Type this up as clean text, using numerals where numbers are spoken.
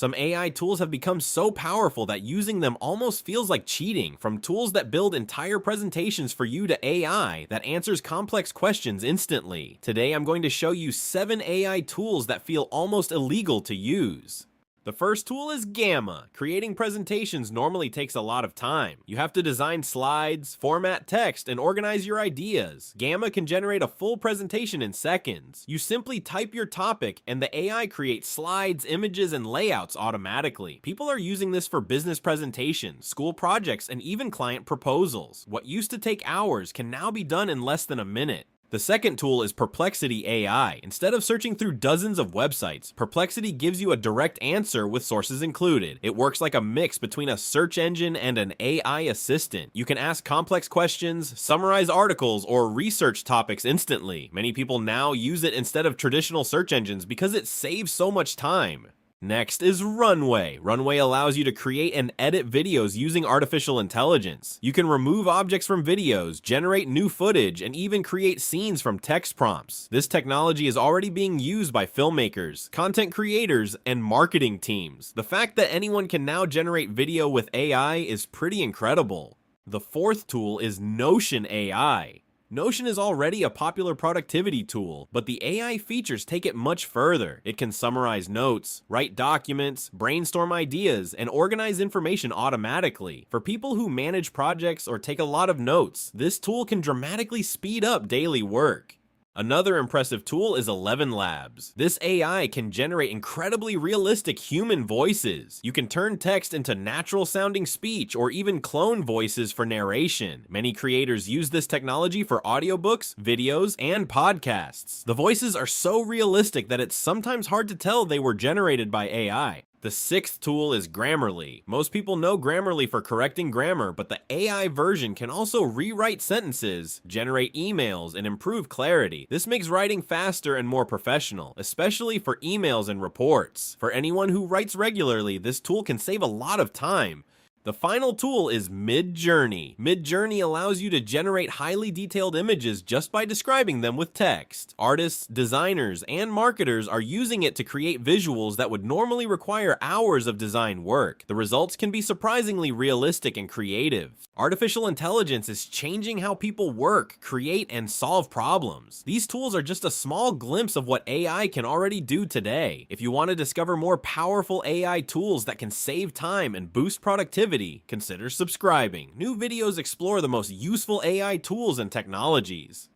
Some AI tools have become so powerful that using them almost feels like cheating, from tools that build entire presentations for you to AI that answers complex questions instantly. Today I'm going to show you 7 AI tools that feel almost illegal to use. The first tool is Gamma. Creating presentations normally takes a lot of time. You have to design slides, format text, and organize your ideas. Gamma can generate a full presentation in seconds. You simply type your topic, and the AI creates slides, images, and layouts automatically. People are using this for business presentations, school projects, and even client proposals. What used to take hours can now be done in less than a minute. The second tool is Perplexity AI. Instead of searching through dozens of websites, Perplexity gives you a direct answer with sources included. It works like a mix between a search engine and an AI assistant. You can ask complex questions, summarize articles, or research topics instantly. Many people now use it instead of traditional search engines because it saves so much time. Next is Runway. Runway allows you to create and edit videos using artificial intelligence. You can remove objects from videos, generate new footage, and even create scenes from text prompts. This technology is already being used by filmmakers, content creators, and marketing teams. The fact that anyone can now generate video with AI is pretty incredible. The fourth tool is Notion AI. Notion is already a popular productivity tool, but the AI features take it much further. It can summarize notes, write documents, brainstorm ideas, and organize information automatically. For people who manage projects or take a lot of notes, this tool can dramatically speed up daily work. Another impressive tool is ElevenLabs. This AI can generate incredibly realistic human voices. You can turn text into natural-sounding speech or even clone voices for narration. Many creators use this technology for audiobooks, videos, and podcasts. The voices are so realistic that it's sometimes hard to tell they were generated by AI. The sixth tool is Grammarly. Most people know Grammarly for correcting grammar, but the AI version can also rewrite sentences, generate emails, and improve clarity. This makes writing faster and more professional, especially for emails and reports. For anyone who writes regularly, this tool can save a lot of time. The final tool is Midjourney. Midjourney allows you to generate highly detailed images just by describing them with text. Artists, designers, and marketers are using it to create visuals that would normally require hours of design work. The results can be surprisingly realistic and creative. Artificial intelligence is changing how people work, create, and solve problems. These tools are just a small glimpse of what AI can already do today. If you want to discover more powerful AI tools that can save time and boost productivity, consider subscribing. New videos explore the most useful AI tools and technologies.